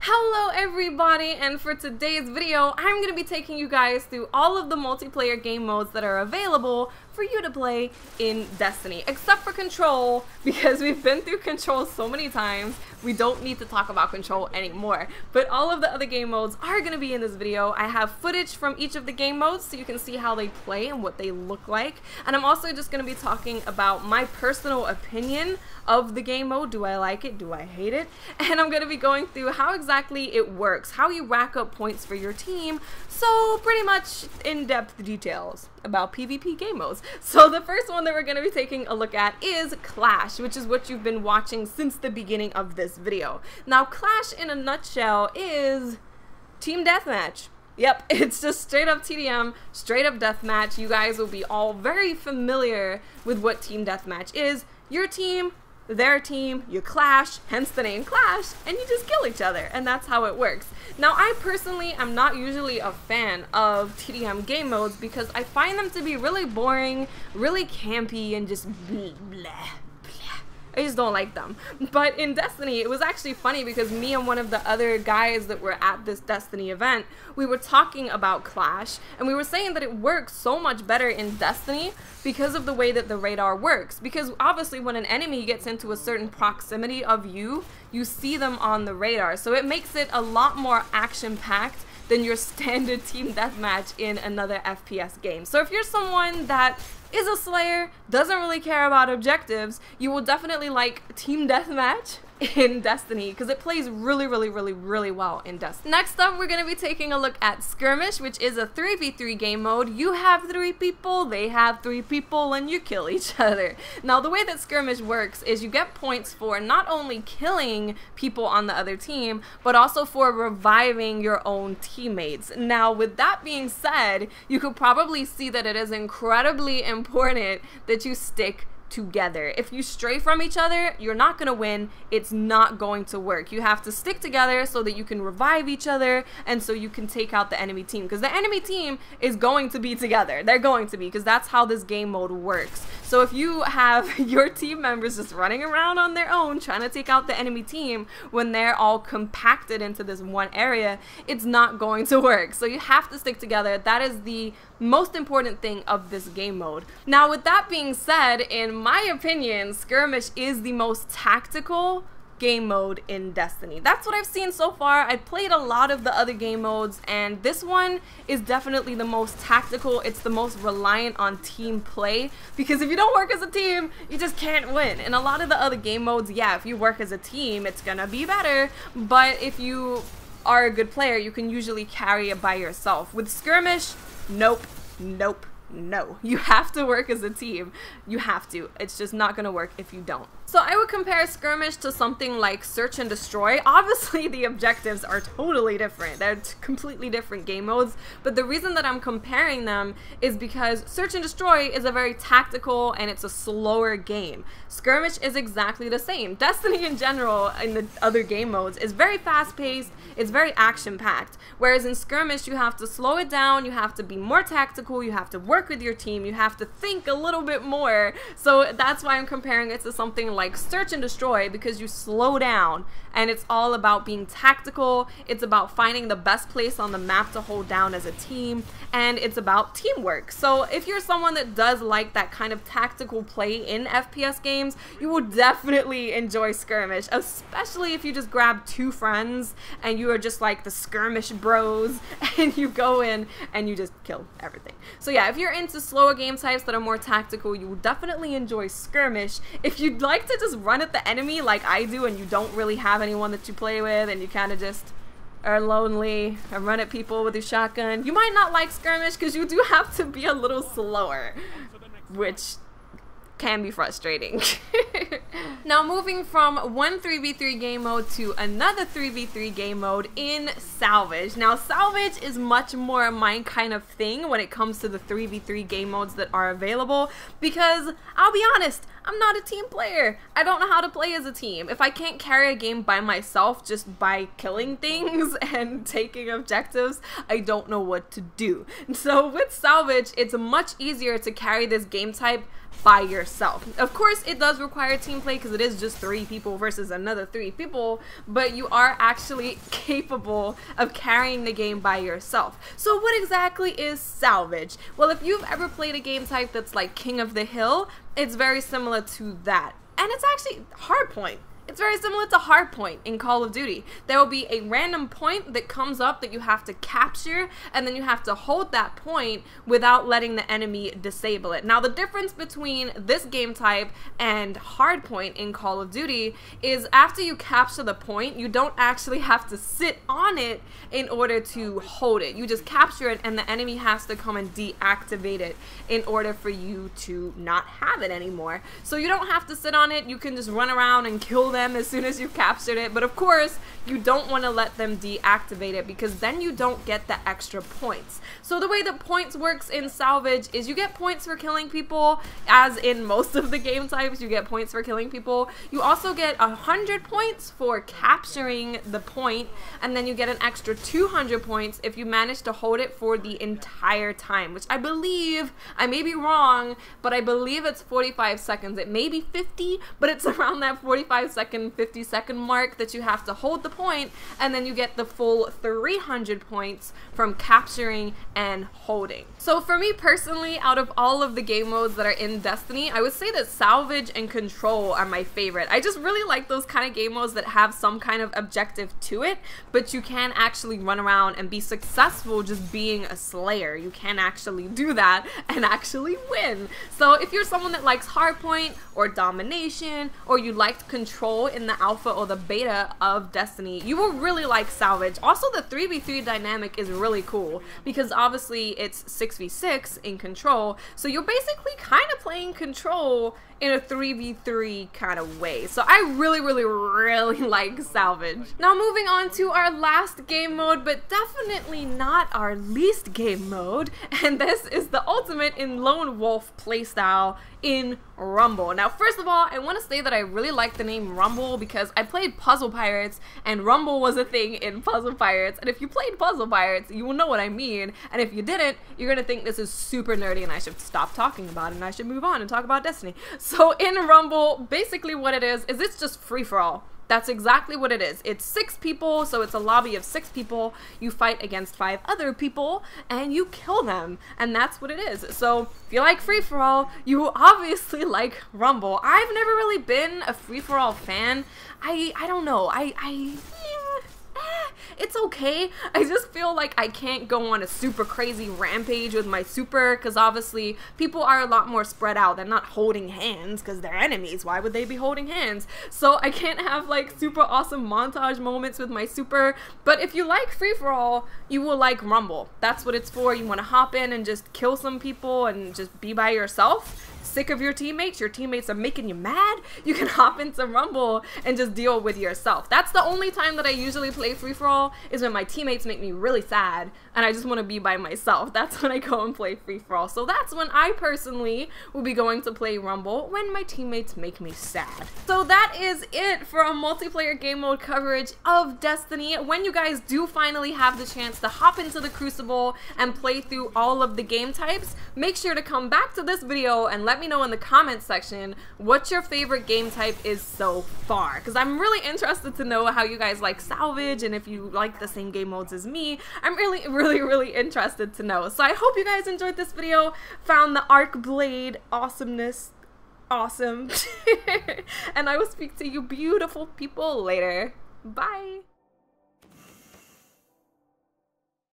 Hello everybody, and for today's video I'm going to be taking you guys through all of the multiplayer game modes that are available for you to play in Destiny, except for Control, because we've been through Control so many times we don't need to talk about Control anymore. But all of the other game modes are going to be in this video. I have footage from each of the game modes so you can see how they play and what they look like, and I'm also just going to be talking about my personal opinion of the game mode. Do I like it? Do I hate it? And I'm going to be going through how exactly it works, how you rack up points for your team, so pretty much in-depth details about PvP game modes. So the first one that we're going to be taking a look at is Clash, which is what you've been watching since the beginning of this video. Now Clash in a nutshell is team deathmatch. Yep, it's just straight up TDM, straight up deathmatch. You guys will be all very familiar with what team deathmatch is. Your team, their team, you clash, hence the name Clash, and you just kill each other, and that's how it works. Now I personally am not usually a fan of TDM game modes because I find them to be really boring, really campy, and just blah, blah. I just don't like them. But in Destiny, it was actually funny because me and one of the other guys that were at this Destiny event, we were talking about Clash, and we were saying that it works so much better in Destiny because of the way that the radar works. Because obviously when an enemy gets into a certain proximity of you, you see them on the radar. So it makes it a lot more action-packed than your standard team deathmatch in another FPS game. So if you're someone that is a slayer, doesn't really care about objectives, you will definitely like team deathmatch in Destiny because it plays really well in Destiny. Next up, we're going to be taking a look at Skirmish, which is a 3v3 game mode. You have 3 people, they have 3 people, and you kill each other. Now the way that Skirmish works is you get points for not only killing people on the other team, but also for reviving your own teammates. Now with that being said, you could probably see that it is incredibly important that you stick together. If you stray from each other, you're not going to win. It's not going to work. You have to stick together so that you can revive each other and so you can take out the enemy team, because the enemy team is going to be together. They're going to be, because that's how this game mode works. So if you have your team members just running around on their own trying to take out the enemy team when they're all compacted into this one area, it's not going to work. So you have to stick together. That is the most important thing of this game mode. Now with that being said, in my opinion, Skirmish is the most tactical game mode in Destiny. That's what I've seen so far. I played a lot of the other game modes, and this one is definitely the most tactical. It's the most reliant on team play, because if you don't work as a team, you just can't win. And a lot of the other game modes, yeah, if you work as a team, it's gonna be better, but if you are a good player, you can usually carry it by yourself. With Skirmish, nope, nope, no. You have to work as a team. You have to. It's just not gonna work if you don't. So I would compare Skirmish to something like Search and Destroy. Obviously the objectives are totally different. They're completely different game modes, but the reason that I'm comparing them is because Search and Destroy is a very tactical and it's a slower game. Skirmish is exactly the same. Destiny in general in the other game modes is very fast-paced, it's very action-packed, whereas in Skirmish you have to slow it down, you have to be more tactical, you have to work with your team, you have to think a little bit more. So that's why I'm comparing it to something like Search and Destroy, because you slow down and it's all about being tactical. It's about finding the best place on the map to hold down as a team, and it's about teamwork. So if you're someone that does like that kind of tactical play in FPS games, you will definitely enjoy Skirmish, especially if you just grab 2 friends and you are just like the Skirmish bros and you go in and you just kill everything. So yeah, if you're into slower game types that are more tactical, you will definitely enjoy Skirmish. If you'd like to just run at the enemy like I do and you don't really have anyone that you play with and you kind of just are lonely and run at people with your shotgun, you might not like Skirmish because you do have to be a little slower, which can be frustrating. Now moving from one 3v3 game mode to another 3v3 game mode in Salvage. Now Salvage is much more my kind of thing when it comes to the 3v3 game modes that are available, because I'll be honest, I'm not a team player. I don't know how to play as a team. If I can't carry a game by myself just by killing things and taking objectives, I don't know what to do. So with Salvage, it's much easier to carry this game type by yourself. Of course, it does require team play because it is just 3 people versus another 3 people, but you are actually capable of carrying the game by yourself. So what exactly is Salvage? Well, if you've ever played a game type that's like King of the Hill, it's very similar to that. And it's actually Hardpoint. It's very similar to Hardpoint in Call of Duty. There will be a random point that comes up that you have to capture, and then you have to hold that point without letting the enemy disable it. Now, the difference between this game type and Hardpoint in Call of Duty is after you capture the point, you don't actually have to sit on it in order to hold it. You just capture it, and the enemy has to come and deactivate it in order for you to not have it anymore. So you don't have to sit on it. You can just run around and kill them as soon as you've captured it, but of course you don't want to let them deactivate it because then you don't get the extra points. So the way that points works in Salvage is you get points for killing people, as in most of the game types you get points for killing people. You also get 100 points for capturing the point, and then you get an extra 200 points if you manage to hold it for the entire time, which I believe, I may be wrong, but I believe it's 45 seconds. It may be 50, but it's around that 45-second 50-second mark that you have to hold the point, and then you get the full 300 points from capturing and holding. So for me personally, out of all of the game modes that are in Destiny, I would say that Salvage and Control are my favorite. I just really like those kind of game modes that have some kind of objective to it, but you can actually run around and be successful just being a slayer. You can actually do that and actually win. So if you're someone that likes Hardpoint or Domination, or you liked Control in the alpha or the beta of Destiny, you will really like Salvage. Also, the 3v3 dynamic is really cool because obviously it's 6v6 in Control, so you're basically kind of playing Control in a 3v3 kind of way. So I really like Salvage. Now moving on to our last game mode, but definitely not our least game mode, and this is the ultimate in Lone Wolf playstyle in Rumble. Now first of all, I want to say that I really like the name Rumble because I played Puzzle Pirates and Rumble was a thing in Puzzle Pirates, and if you played Puzzle Pirates you will know what I mean, and if you didn't, you're gonna think this is super nerdy and I should stop talking about it and I should move on and talk about Destiny. So in Rumble, basically what it is it's just free-for-all. That's exactly what it is. It's 6 people, so it's a lobby of 6 people. You fight against 5 other people, and you kill them, and that's what it is. So if you like free-for-all, you obviously like Rumble. I've never really been a free-for-all fan. I don't know. It's okay. I just feel like I can't go on a super crazy rampage with my super because obviously people are a lot more spread out. They're not holding hands because they're enemies. Why would they be holding hands? So I can't have like super awesome montage moments with my super. But if you like free-for-all, you will like Rumble. That's what it's for. You want to hop in and just kill some people and just be by yourself. Sick of your teammates are making you mad, you can hop into Rumble and just deal with yourself. That's the only time that I usually play free-for-all, is when my teammates make me really sad and I just want to be by myself. That's when I go and play free-for-all. So that's when I personally will be going to play Rumble, when my teammates make me sad. So that is it for a multiplayer game mode coverage of Destiny. When you guys do finally have the chance to hop into the Crucible and play through all of the game types, make sure to come back to this video and let me know in the comments section what your favorite game type is so far, because I'm really interested to know how you guys like Salvage, and if you like the same game modes as me. I'm really interested to know. So I hope you guys enjoyed this video, found the arc blade awesomeness awesome, and I will speak to you beautiful people later. Bye.